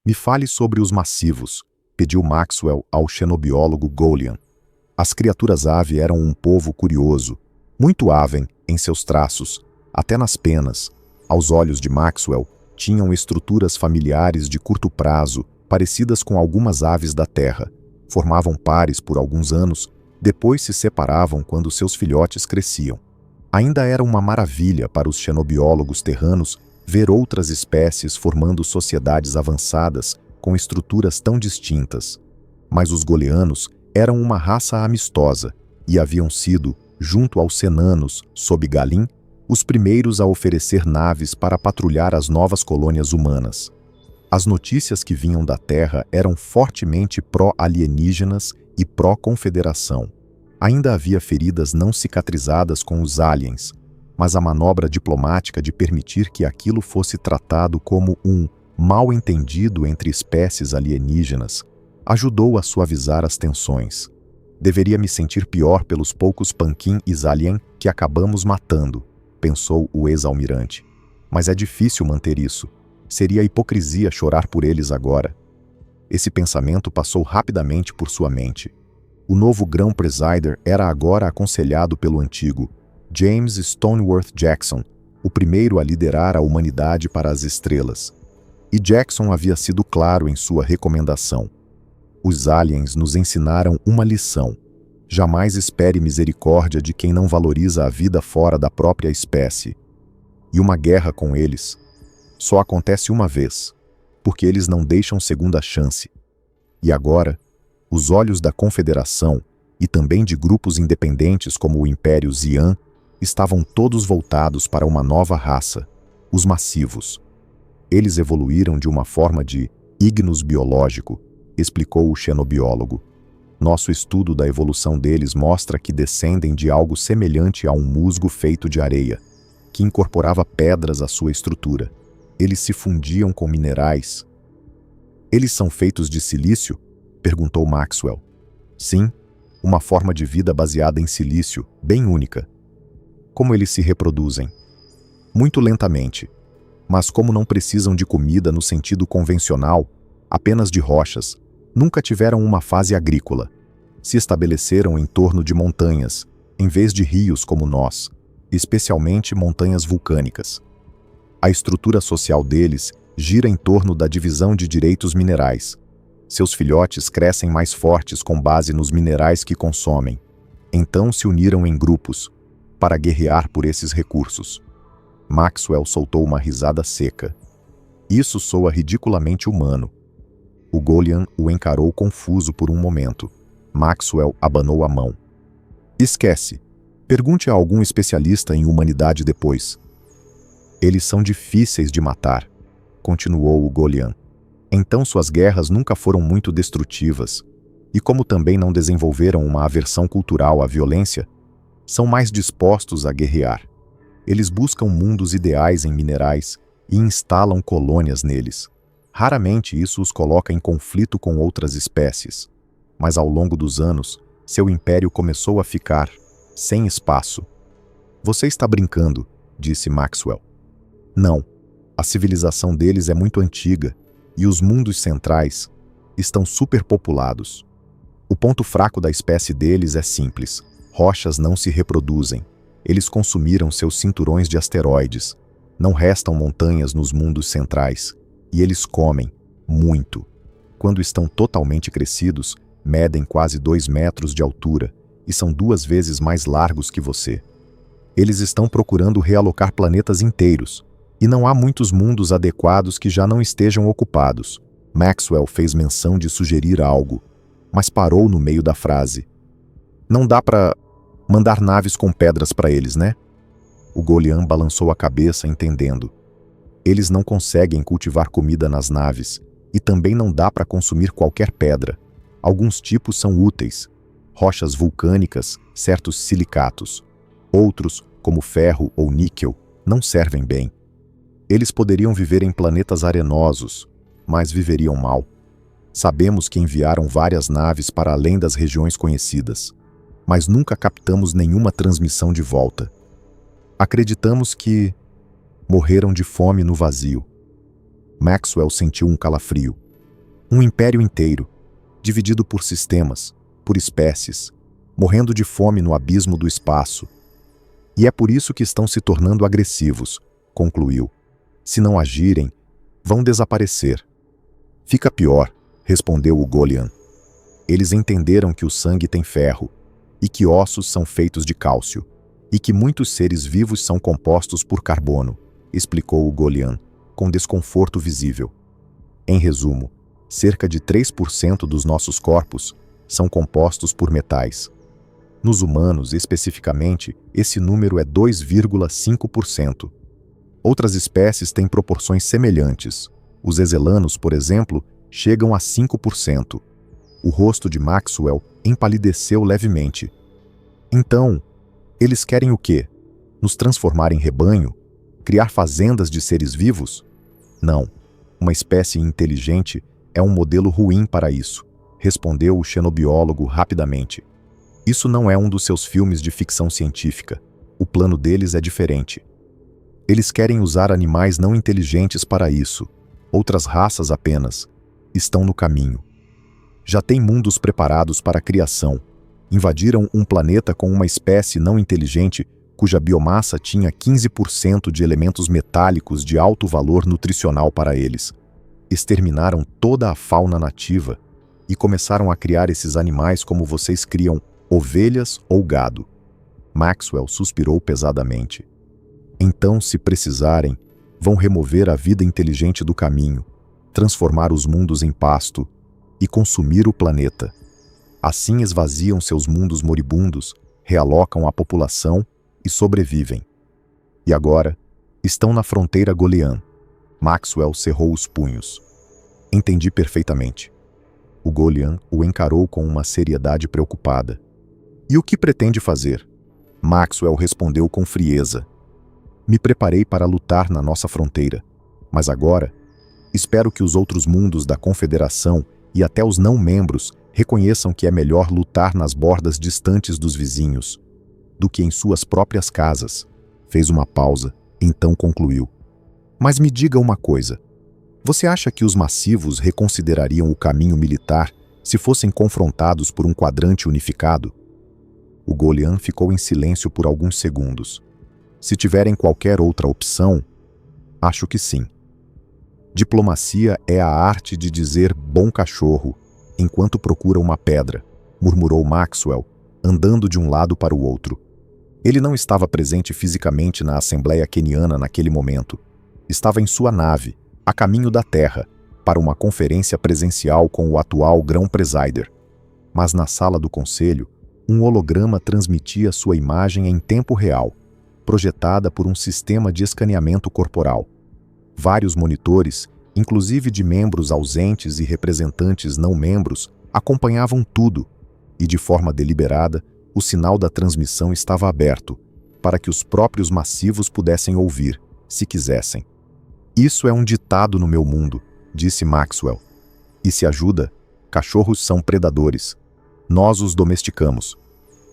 Me fale sobre os massivos, pediu Maxwell ao xenobiólogo Golian. As criaturas-ave eram um povo curioso, muito áven em seus traços, até nas penas. Aos olhos de Maxwell, tinham estruturas familiares de curto prazo, parecidas com algumas aves da terra. Formavam pares por alguns anos, depois se separavam quando seus filhotes cresciam. Ainda era uma maravilha para os xenobiólogos terranos ver outras espécies formando sociedades avançadas com estruturas tão distintas. Mas os golianos eram uma raça amistosa e haviam sido, junto aos senanos, sob Galim, os primeiros a oferecer naves para patrulhar as novas colônias humanas. As notícias que vinham da Terra eram fortemente pró-alienígenas e pró-confederação. Ainda havia feridas não cicatrizadas com os aliens, mas a manobra diplomática de permitir que aquilo fosse tratado como um mal-entendido entre espécies alienígenas ajudou a suavizar as tensões. Deveria me sentir pior pelos poucos Pankin Isalien que acabamos matando, pensou o ex-almirante. Mas é difícil manter isso. Seria hipocrisia chorar por eles agora. Esse pensamento passou rapidamente por sua mente. O novo grão-presider era agora aconselhado pelo antigo James Stoneworth Jackson, o primeiro a liderar a humanidade para as estrelas. E Jackson havia sido claro em sua recomendação. Os aliens nos ensinaram uma lição. Jamais espere misericórdia de quem não valoriza a vida fora da própria espécie. E uma guerra com eles só acontece uma vez, porque eles não deixam segunda chance. E agora, os olhos da Confederação e também de grupos independentes como o Império Xi'an estavam todos voltados para uma nova raça, os massivos. Eles evoluíram de uma forma de ígnus biológico, explicou o xenobiólogo. Nosso estudo da evolução deles mostra que descendem de algo semelhante a um musgo feito de areia, que incorporava pedras à sua estrutura. Eles se fundiam com minerais. Eles são feitos de silício? Perguntou Maxwell. Sim, uma forma de vida baseada em silício, bem única. Como eles se reproduzem? Muito lentamente. Mas como não precisam de comida no sentido convencional, apenas de rochas, nunca tiveram uma fase agrícola. Se estabeleceram em torno de montanhas, em vez de rios como nós, especialmente montanhas vulcânicas. A estrutura social deles gira em torno da divisão de direitos minerais. Seus filhotes crescem mais fortes com base nos minerais que consomem. Então se uniram em grupos, para guerrear por esses recursos. Maxwell soltou uma risada seca. Isso soa ridiculamente humano. O Golian o encarou confuso por um momento. Maxwell abanou a mão. Esquece. Pergunte a algum especialista em humanidade depois. Eles são difíceis de matar, continuou o Golian. Então suas guerras nunca foram muito destrutivas. E como também não desenvolveram uma aversão cultural à violência, são mais dispostos a guerrear. Eles buscam mundos ideais em minerais e instalam colônias neles. Raramente isso os coloca em conflito com outras espécies. Mas ao longo dos anos, seu império começou a ficar sem espaço. Você está brincando, disse Maxwell. Não, a civilização deles é muito antiga e os mundos centrais estão superpopulados. O ponto fraco da espécie deles é simples. Rochas não se reproduzem. Eles consumiram seus cinturões de asteroides. Não restam montanhas nos mundos centrais. E eles comem muito. Quando estão totalmente crescidos, medem quase 2 metros de altura e são 2 vezes mais largos que você. Eles estão procurando realocar planetas inteiros, e não há muitos mundos adequados que já não estejam ocupados. Maxwell fez menção de sugerir algo, mas parou no meio da frase. Não dá para mandar naves com pedras para eles, né? O Golian balançou a cabeça, entendendo. Eles não conseguem cultivar comida nas naves, e também não dá para consumir qualquer pedra. Alguns tipos são úteis, rochas vulcânicas, certos silicatos. Outros, como ferro ou níquel, não servem bem. Eles poderiam viver em planetas arenosos, mas viveriam mal. Sabemos que enviaram várias naves para além das regiões conhecidas, mas nunca captamos nenhuma transmissão de volta. Acreditamos que morreram de fome no vazio. Maxwell sentiu um calafrio. Um império inteiro, dividido por sistemas, por espécies, morrendo de fome no abismo do espaço. E é por isso que estão se tornando agressivos, concluiu. Se não agirem, vão desaparecer. Fica pior, respondeu o Golian. Eles entenderam que o sangue tem ferro, e que ossos são feitos de cálcio, e que muitos seres vivos são compostos por carbono, explicou o Golian, com desconforto visível. Em resumo, cerca de 3% dos nossos corpos são compostos por metais. Nos humanos, especificamente, esse número é 2,5%. Outras espécies têm proporções semelhantes. Os exelanos, por exemplo, chegam a 5%. O rosto de Maxwell empalideceu levemente. Então, eles querem o quê? Nos transformar em rebanho? Criar fazendas de seres vivos? Não. Uma espécie inteligente é um modelo ruim para isso, respondeu o xenobiólogo rapidamente. Isso não é um dos seus filmes de ficção científica. O plano deles é diferente. Eles querem usar animais não inteligentes para isso. Outras raças apenas estão no caminho. Já tem mundos preparados para a criação. Invadiram um planeta com uma espécie não inteligente cuja biomassa tinha 15% de elementos metálicos de alto valor nutricional para eles. Exterminaram toda a fauna nativa e começaram a criar esses animais como vocês criam ovelhas ou gado. Maxwell suspirou pesadamente. Então, se precisarem, vão remover a vida inteligente do caminho, transformar os mundos em pasto e consumir o planeta. Assim esvaziam seus mundos moribundos, realocam a população e sobrevivem. E agora, estão na fronteira Golian. Maxwell cerrou os punhos. Entendi perfeitamente. O Golian o encarou com uma seriedade preocupada. E o que pretende fazer? Maxwell respondeu com frieza. Me preparei para lutar na nossa fronteira, mas agora espero que os outros mundos da Confederação e até os não-membros reconheçam que é melhor lutar nas bordas distantes dos vizinhos do que em suas próprias casas. Fez uma pausa, então concluiu. Mas me diga uma coisa. Você acha que os massivos reconsiderariam o caminho militar se fossem confrontados por um quadrante unificado? O Golian ficou em silêncio por alguns segundos. Se tiverem qualquer outra opção, acho que sim. Diplomacia é a arte de dizer bom cachorro enquanto procura uma pedra, murmurou Maxwell, andando de um lado para o outro. Ele não estava presente fisicamente na Assembleia Queniana naquele momento. Estava em sua nave, a caminho da Terra, para uma conferência presencial com o atual Grão-Presider. Mas na sala do conselho, um holograma transmitia sua imagem em tempo real, projetada por um sistema de escaneamento corporal. Vários monitores, inclusive de membros ausentes e representantes não membros, acompanhavam tudo, e de forma deliberada, o sinal da transmissão estava aberto, para que os próprios massivos pudessem ouvir, se quisessem. Isso é um ditado no meu mundo, disse Maxwell. E se ajuda, cachorros são predadores. Nós os domesticamos.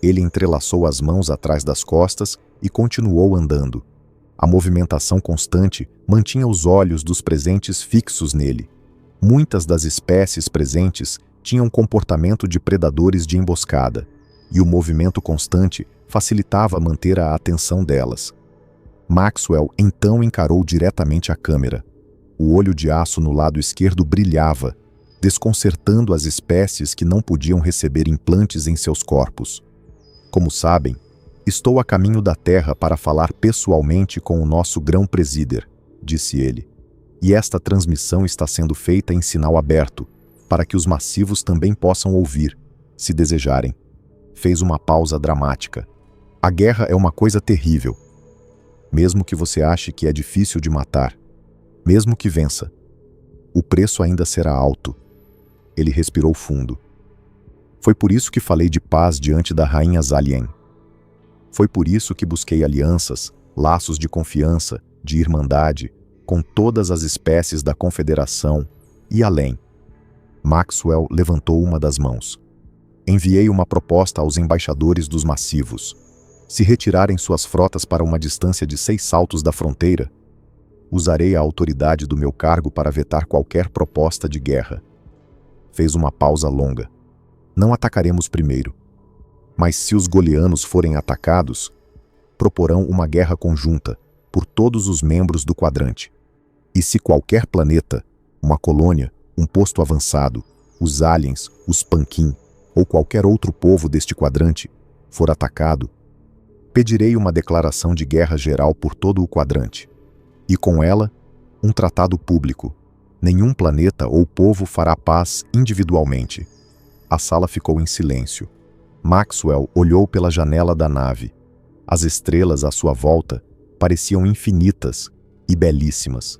Ele entrelaçou as mãos atrás das costas e continuou andando. A movimentação constante mantinha os olhos dos presentes fixos nele. Muitas das espécies presentes tinham comportamento de predadores de emboscada, e o movimento constante facilitava manter a atenção delas. Maxwell então encarou diretamente a câmera. O olho de aço no lado esquerdo brilhava, desconcertando as espécies que não podiam receber implantes em seus corpos. Como sabem, estou a caminho da Terra para falar pessoalmente com o nosso Grão-Presider, disse ele. E esta transmissão está sendo feita em sinal aberto, para que os massivos também possam ouvir, se desejarem. Fez uma pausa dramática. A guerra é uma coisa terrível. Mesmo que você ache que é difícil de matar, mesmo que vença, o preço ainda será alto. Ele respirou fundo. Foi por isso que falei de paz diante da rainha Zalien. Foi por isso que busquei alianças, laços de confiança, de irmandade, com todas as espécies da Confederação e além. Maxwell levantou uma das mãos. Enviei uma proposta aos embaixadores dos massivos. Se retirarem suas frotas para uma distância de 6 saltos da fronteira, usarei a autoridade do meu cargo para vetar qualquer proposta de guerra. Fez uma pausa longa. Não atacaremos primeiro. Mas se os golianos forem atacados, proporão uma guerra conjunta por todos os membros do quadrante. E se qualquer planeta, uma colônia, um posto avançado, os aliens, os Panquim ou qualquer outro povo deste quadrante for atacado, pedirei uma declaração de guerra geral por todo o quadrante. E com ela, um tratado público. Nenhum planeta ou povo fará paz individualmente. A sala ficou em silêncio. Maxwell olhou pela janela da nave. As estrelas à sua volta pareciam infinitas e belíssimas.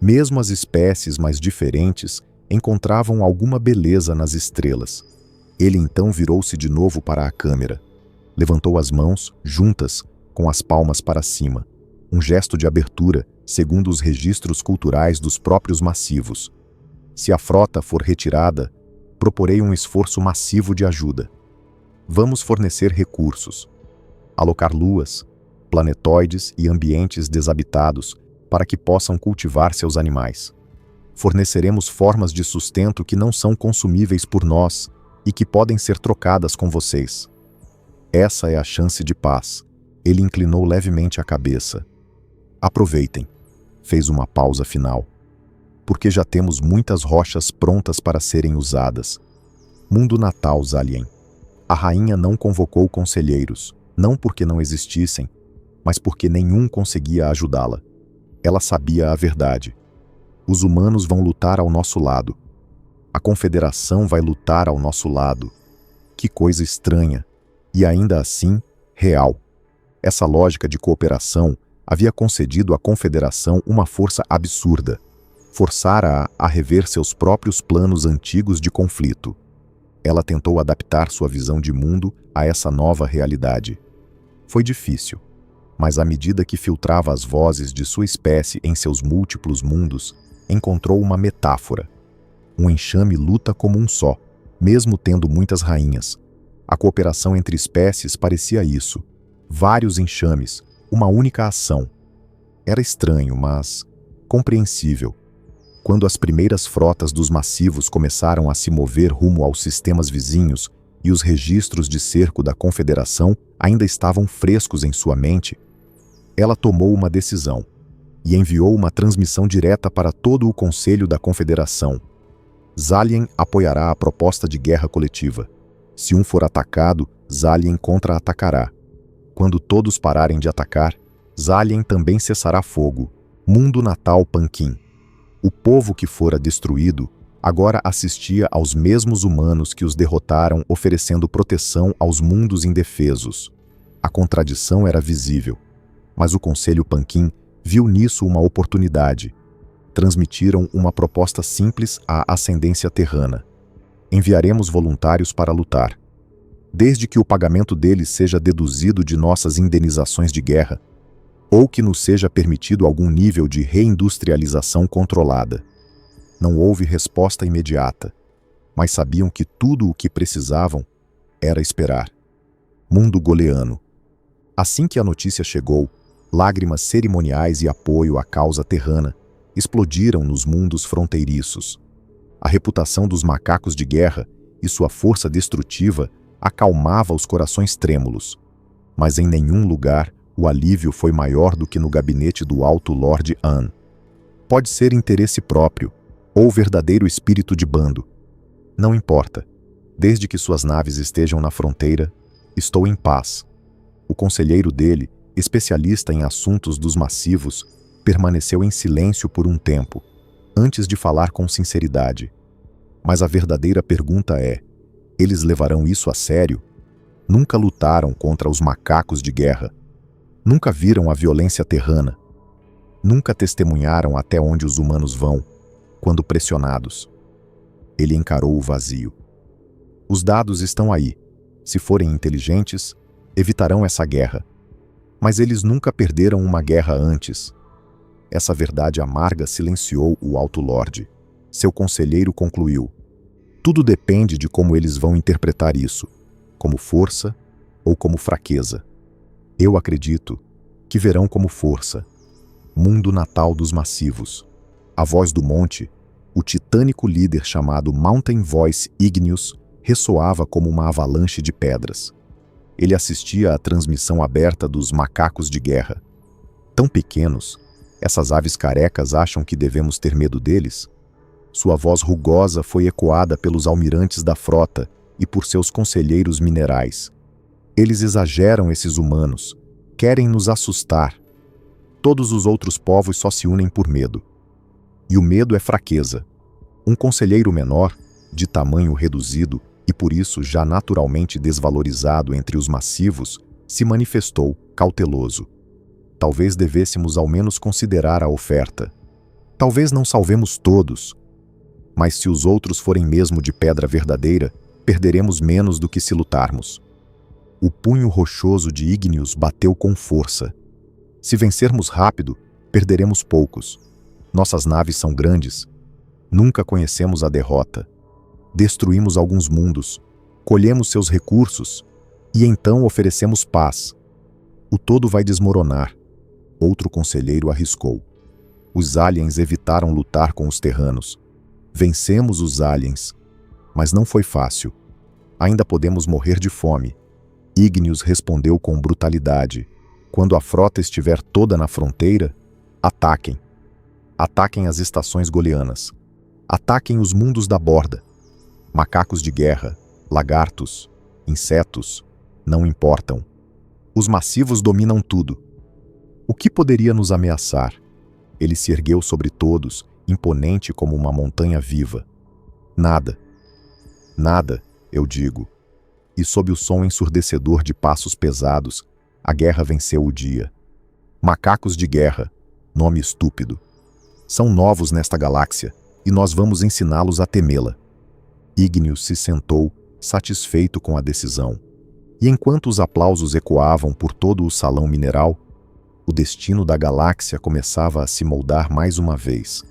Mesmo as espécies mais diferentes encontravam alguma beleza nas estrelas. Ele então virou-se de novo para a câmera. Levantou as mãos, juntas, com as palmas para cima. Um gesto de abertura, segundo os registros culturais dos próprios massivos. Se a frota for retirada, proporei um esforço massivo de ajuda. Vamos fornecer recursos. Alocar luas, planetoides e ambientes desabitados para que possam cultivar seus animais. Forneceremos formas de sustento que não são consumíveis por nós e que podem ser trocadas com vocês. Essa é a chance de paz. Ele inclinou levemente a cabeça. Aproveitem. Fez uma pausa final. Porque já temos muitas rochas prontas para serem usadas. Mundo natal, Zalien. A rainha não convocou conselheiros, não porque não existissem, mas porque nenhum conseguia ajudá-la. Ela sabia a verdade. Os humanos vão lutar ao nosso lado. A Confederação vai lutar ao nosso lado. Que coisa estranha. E ainda assim, real. Essa lógica de cooperação havia concedido à Confederação uma força absurda. Forçara-a a rever seus próprios planos antigos de conflito. Ela tentou adaptar sua visão de mundo a essa nova realidade. Foi difícil, mas à medida que filtrava as vozes de sua espécie em seus múltiplos mundos, encontrou uma metáfora. Um enxame luta como um só, mesmo tendo muitas rainhas. A cooperação entre espécies parecia isso. Vários enxames, uma única ação. Era estranho, mas compreensível. Quando as primeiras frotas dos massivos começaram a se mover rumo aos sistemas vizinhos e os registros de cerco da Confederação ainda estavam frescos em sua mente, ela tomou uma decisão e enviou uma transmissão direta para todo o Conselho da Confederação. Zalien apoiará a proposta de guerra coletiva. Se um for atacado, Zalien contra-atacará. Quando todos pararem de atacar, Zalien também cessará fogo. Mundo natal Panquim. O povo que fora destruído agora assistia aos mesmos humanos que os derrotaram, oferecendo proteção aos mundos indefesos. A contradição era visível, mas o Conselho Panquim viu nisso uma oportunidade. Transmitiram uma proposta simples à ascendência terrana. Enviaremos voluntários para lutar. Desde que o pagamento deles seja deduzido de nossas indenizações de guerra, ou que nos seja permitido algum nível de reindustrialização controlada. Não houve resposta imediata, mas sabiam que tudo o que precisavam era esperar. Mundo goleano. Assim que a notícia chegou, lágrimas cerimoniais e apoio à causa terrana explodiram nos mundos fronteiriços. A reputação dos macacos de guerra e sua força destrutiva acalmava os corações trêmulos. Mas em nenhum lugar o alívio foi maior do que no gabinete do Alto Lorde An. Pode ser interesse próprio ou verdadeiro espírito de bando. Não importa. Desde que suas naves estejam na fronteira, estou em paz. O conselheiro dele, especialista em assuntos dos massivos, permaneceu em silêncio por um tempo, antes de falar com sinceridade. Mas a verdadeira pergunta é: eles levarão isso a sério? Nunca lutaram contra os macacos de guerra. Nunca viram a violência terrana. Nunca testemunharam até onde os humanos vão, quando pressionados. Ele encarou o vazio. Os dados estão aí. Se forem inteligentes, evitarão essa guerra. Mas eles nunca perderam uma guerra antes. Essa verdade amarga silenciou o Alto Lorde. Seu conselheiro concluiu: tudo depende de como eles vão interpretar isso, como força ou como fraqueza. Eu acredito que verão como força. Mundo natal dos massivos. A voz do monte O titânico líder chamado Mountain Voice Igneous ressoava como uma avalanche de pedras. Ele assistia à transmissão aberta dos macacos de guerra. Tão pequenos, essas aves carecas acham que devemos ter medo deles? Sua voz rugosa foi ecoada pelos almirantes da frota e por seus conselheiros minerais. Eles exageram, esses humanos. Querem nos assustar. Todos os outros povos só se unem por medo. E o medo é fraqueza. Um conselheiro menor, de tamanho reduzido e por isso já naturalmente desvalorizado entre os massivos, se manifestou cauteloso. Talvez devêssemos ao menos considerar a oferta. Talvez não salvemos todos, mas se os outros forem mesmo de pedra verdadeira, perderemos menos do que se lutarmos. O punho rochoso de Igneous bateu com força. Se vencermos rápido, perderemos poucos. Nossas naves são grandes. Nunca conhecemos a derrota. Destruímos alguns mundos, colhemos seus recursos e então oferecemos paz. O todo vai desmoronar. Outro conselheiro arriscou. Os aliens evitaram lutar com os terranos. Vencemos os aliens, mas não foi fácil. Ainda podemos morrer de fome. Igneous respondeu com brutalidade. Quando a frota estiver toda na fronteira, ataquem. Ataquem as estações golianas. Ataquem os mundos da borda. Macacos de guerra, lagartos, insetos, não importam. Os massivos dominam tudo. O que poderia nos ameaçar? Ele se ergueu sobre todos, imponente como uma montanha viva. Nada. Nada, eu digo. E sob o som ensurdecedor de passos pesados, a guerra venceu o dia. Macacos de guerra, nome estúpido. São novos nesta galáxia, e nós vamos ensiná-los a temê-la. Igneous se sentou, satisfeito com a decisão. E enquanto os aplausos ecoavam por todo o salão mineral, o destino da galáxia começava a se moldar mais uma vez.